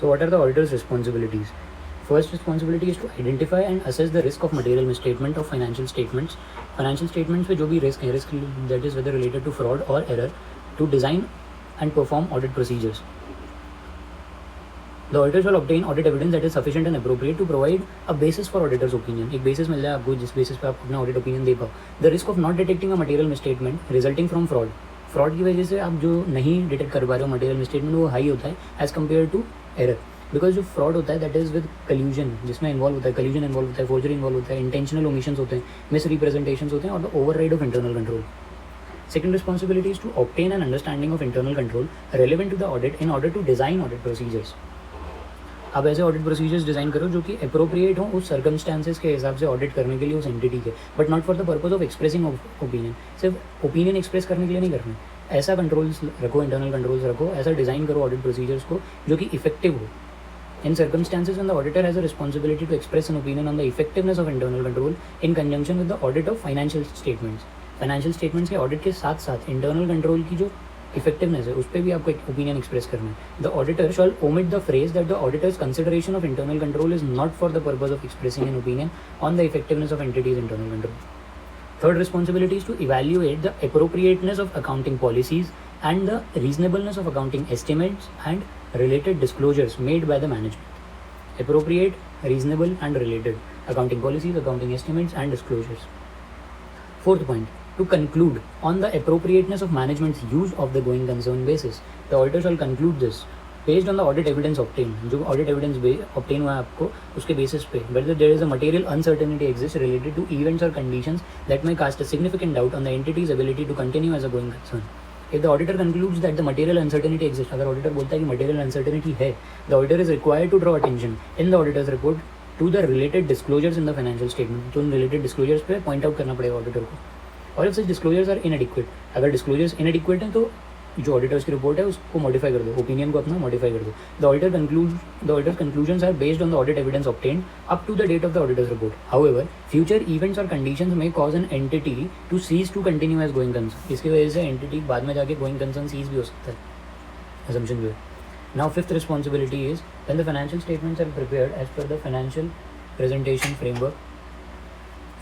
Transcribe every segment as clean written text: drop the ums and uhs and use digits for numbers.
So what are the auditor's responsibilities? First responsibility is to identify and assess the risk of material misstatement of financial statements. Financial statements में जो भी risk है, risk that is whether related to fraud or error, to design and perform audit procedures. The auditor shall obtain audit evidence that is sufficient and appropriate to provide a basis for auditor's opinion. एक basis मिल जाए आपको जिस basis पे आप अपना audit opinion दे पाओ. The risk of not detecting a material misstatement resulting from fraud. Fraud की वजह से आप जो नहीं डिटेक्ट कर पा रहे हो material misstatement वो हाई होता है as compared to error. Because जो फ्रॉड होता है दैट इज विद कल्यूजन, जिसमें इन्वॉल्व होता है कल्यूजन इन्वॉल्व होता है, फोर्जरी इन्वॉल्व होता है, इंटेंशनल ओमिशंस होते हैं, मिस रिप्रेजेंटेशंस होते हैं और the override of internal control. Second responsibility is to obtain an understanding of internal control relevant to the audit in order to design audit procedures. आप ऐसे audit procedures design करो जो कि अप्रोप्रिएट हो उस सर्कमस्टांसेस के हिसाब से ऑडिट करने के लिए उस एंटिटी के, but not for the purpose of expressing opinion. सिर्फ ओपिनियन एक्सप्रेस करने के लिए नहीं करना. ऐसा कंट्रोल्स रखो, इंटरनल कंट्रोल्स रखो, ऐसा डिज़ाइन करो ऑडिट प्रोसीजर्स को जो कि इफेक्टिव हो. In circumstances when the auditor has a responsibility to express an opinion on the effectiveness of internal control in conjunction with the audit of financial statements. Financial statements के audit के साथ साथ internal control की जो effectiveness है उस पर भी आपको एक opinion express करना है. The auditor shall omit the phrase that the auditor's consideration of internal control is not for the purpose of expressing an opinion on the effectiveness of entity's internal control. Third responsibility is to evaluate the appropriateness of accounting policies and the reasonableness of accounting estimates and related disclosures made by the management. Appropriate, reasonable and related accounting policies, accounting estimates and disclosures. Fourth point, to conclude on the appropriateness of management's use of the going concern basis. The auditor shall conclude this based on the audit evidence obtained. जो audit evidence obtain हुआ है आपको उसके basis पे, whether there is a material uncertainty exists related to events or conditions that may cast a significant doubt on the entity's ability to continue as a going concern. If the auditor concludes that the material uncertainty exists, अगर auditor बोलता है कि material uncertainty है, the auditor is required to draw attention in the auditor's report to the related disclosures in the financial statement. तो उन related disclosures पे point out करना पड़ेगा auditor को. और if such disclosures are inadequate, अगर disclosures inadequate हैं तो जो ऑडिटर्स की रिपोर्ट है उसको मॉडिफाई कर दो, ओपिनियन को अपना मॉडिफाई कर दो. The auditor conclusions are based on the audit evidence obtained up to the date of the auditor's report. However future events or conditions may cause an entity to cease to continue as going concern. इसकी वजह से entity बाद में जाके going concern seize भी हो सकता है, असम्पशन भी है. Now fifth responsibility is when the financial statements are prepared as per the financial presentation framework,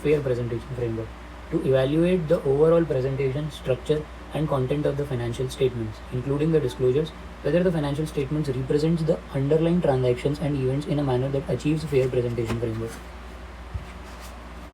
fair presentation framework, to evaluate the overall presentation, structure and content of the financial statements, including the disclosures, whether the financial statements represents the underlying transactions and events in a manner that achieves fair presentation framework.